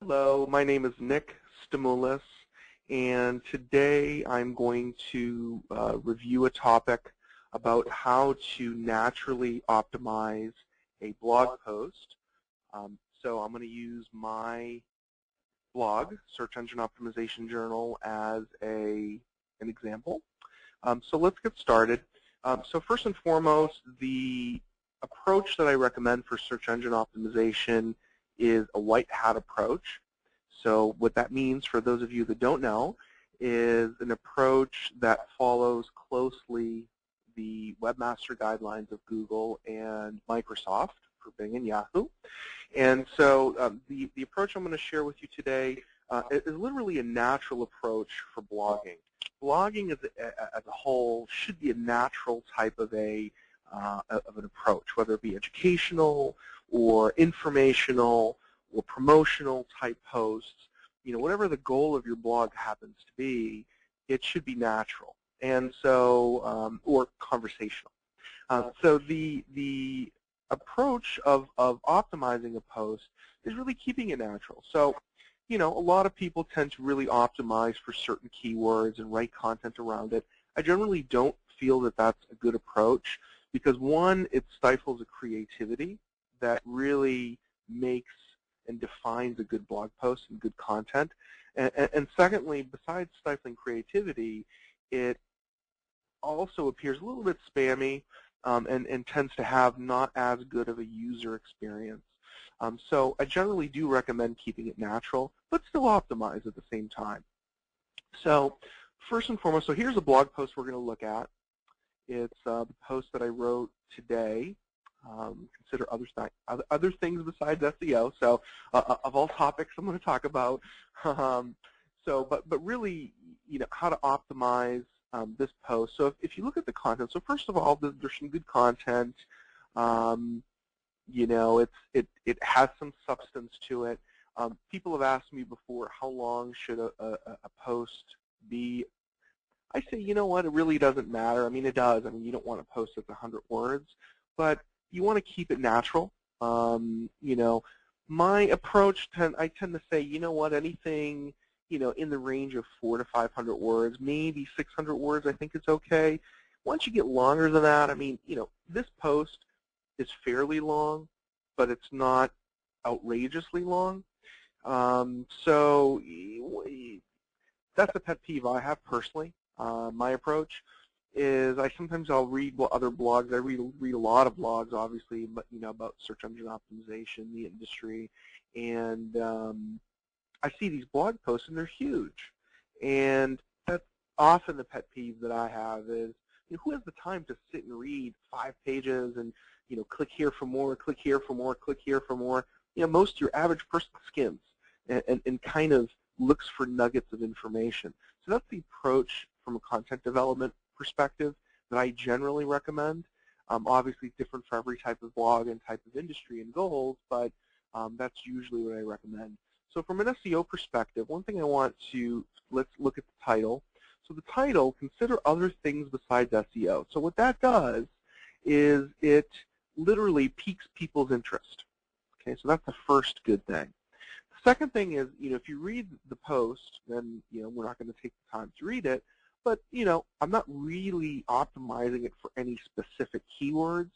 Hello, my name is Nick Stimoulis, and today I'm going to review a topic about how to naturally optimize a blog post. So I'm going to use my blog, Search Engine Optimization Journal, as an example. So let's get started. So first and foremost, the approach that I recommend for search engine optimization is a white hat approach. So what that means, for those of you that don't know, is an approach that follows closely the webmaster guidelines of Google and Microsoft for Bing and Yahoo. And so the approach I'm going to share with you today is literally a natural approach for blogging. Blogging as a whole should be a natural type of an approach, whether it be educational or informational or promotional type posts. You know, whatever the goal of your blog happens to be, it should be natural, and so or conversational. So the approach of optimizing a post is really keeping it natural. So, you know, a lot of people tend to really optimize for certain keywords and write content around it. I generally don't feel that that's a good approach because, one, it stifles a creativity that really makes and defines a good blog post and good content. And secondly, besides stifling creativity, it also appears a little bit spammy and tends to have not as good of a user experience. So I generally do recommend keeping it natural, but still optimize at the same time. So first and foremost, so here's a blog post we're going to look at. It's the post that I wrote today. Consider other things besides SEO. So of all topics I'm going to talk about. But really, you know, how to optimize this post. So if you look at the content, so first of all, there's some good content. You know, it has some substance to it. People have asked me before, how long should a post be? I say, you know what, it really doesn't matter. I mean, it does. I mean, you don't want to post that's 100 words, but you want to keep it natural. You know, my approach, I tend to say, you know what, anything, you know, in the range of 400 to 500 words, maybe 600 words, I think it's okay. Once you get longer than that, I mean, you know, this post is fairly long, but it's not outrageously long. So that's a pet peeve I have personally. My approach is I'll read other blogs. I read a lot of blogs, obviously, but you know, about search engine optimization, the industry, and I see these blog posts and they're huge. And that's often the pet peeve that I have is, you know, who has the time to sit and read 5 pages and, you know, click here for more, click here for more, click here for more. You know, your average person skims and kind of looks for nuggets of information. So that's the approach from a content development perspective that I generally recommend. Obviously different for every type of blog and type of industry and goals, but that's usually what I recommend. So from an SEO perspective, one thing I want to, let's look at the title. So the title, consider other things besides SEO. So what that does is it literally piques people's interest. Okay, so that's the first good thing. The second thing is, you know, if you read the post, then, you know, we're not going to take the time to read it, but, you know, I'm not really optimizing it for any specific keywords.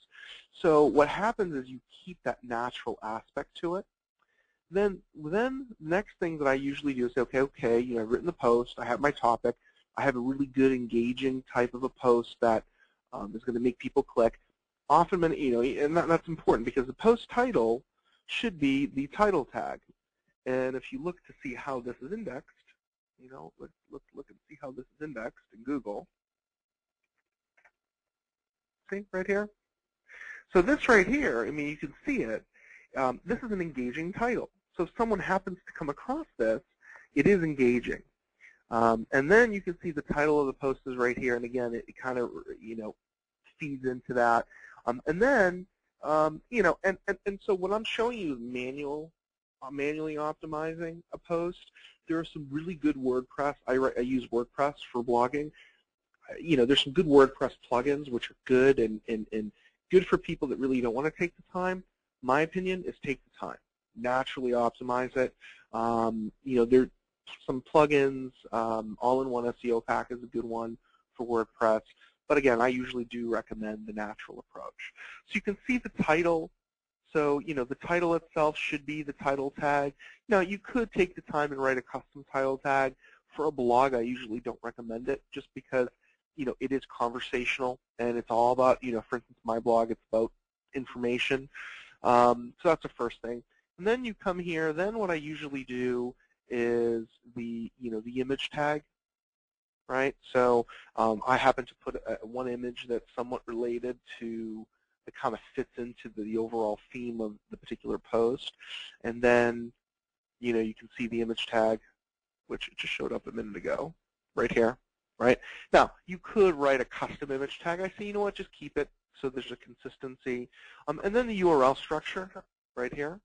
So what happens is you keep that natural aspect to it. Then the next thing that I usually do is say, okay, you know, I've written the post, I have my topic, I have a really good engaging type of a post that is going to make people click. Often, you know, and that's important because the post title should be the title tag. And if you look to see how this is indexed, you know, let's look and see how this is indexed in Google. See, right here? So this right here, I mean, you can see it. This is an engaging title. So if someone happens to come across this, it is engaging. And then you can see the title of the post is right here. And again, it kind of, you know, feeds into that. And then, you know, and so what I'm showing you is manually optimizing a post. There are some really good WordPress. I use WordPress for blogging. You know, there's some good WordPress plugins which are good and good for people that really don't want to take the time. My opinion is take the time. naturally optimize it. There are some plugins. All-in-one SEO pack is a good one for WordPress. But again, I usually do recommend the natural approach. So you can see the title. So, the title itself should be the title tag. Now, you could take the time and write a custom title tag. For a blog, I usually don't recommend it just because, it is conversational and it's all about, for instance, my blog, it's about information. So that's the first thing. And then you come here. Then what I usually do is the image tag, right? So I happen to put one image that's somewhat related to, that kind of fits into the overall theme of the particular post. And then, you can see the image tag, which just showed up a minute ago, right here, right? Now, you could write a custom image tag. I say, you know what, just keep it so there's a consistency. And then the URL structure, right here,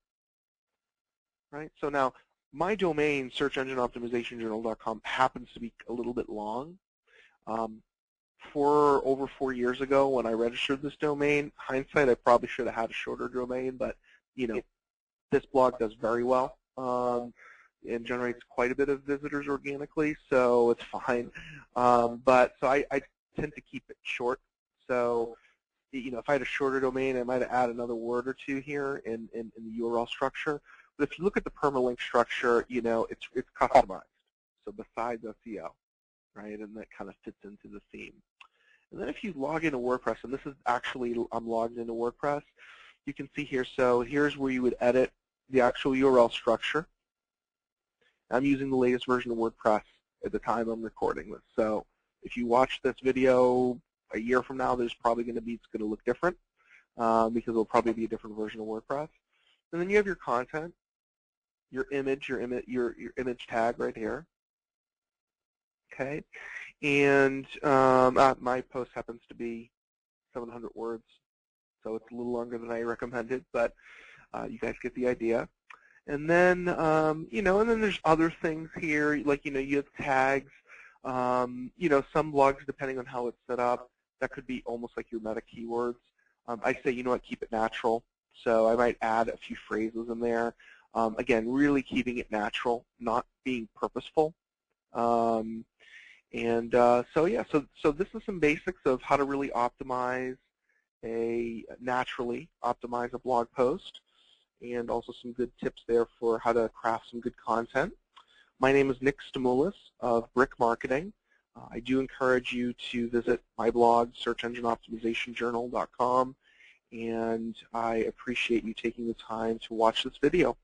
right? So now, my domain, searchengineoptimizationjournal.com, happens to be a little bit long. Over 4 years ago when I registered this domain, hindsight, I probably should have had a shorter domain, but, this blog does very well. And generates quite a bit of visitors organically, so it's fine. But so I tend to keep it short. So, if I had a shorter domain, I might add another word or two here in the URL structure. But if you look at the permalink structure, it's customized. So besides SEO, right, and that kind of fits into the theme. And then if you log into WordPress, and this is actually, I'm logged into WordPress, you can see here, so here's where you would edit the actual URL structure. I'm using the latest version of WordPress at the time I'm recording this. So if you watch this video a year from now, it's going to look different because it'll probably be a different version of WordPress. And then you have your content, your image tag right here. Okay, and my post happens to be 700 words, so it's a little longer than I recommended, but you guys get the idea. And then, and then there's other things here, like, you have tags. Some blogs, depending on how it's set up, that could be almost like your meta keywords. I say, you know what, keep it natural. So I might add a few phrases in there. Again, really keeping it natural, not being purposeful. So yeah, so this is some basics of how to really naturally optimize a blog post, and also some good tips there for how to craft some good content. My name is Nick Stamoulis of Brick Marketing. I do encourage you to visit my blog, searchengineoptimizationjournal.com, and I appreciate you taking the time to watch this video.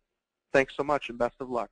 Thanks so much, and best of luck.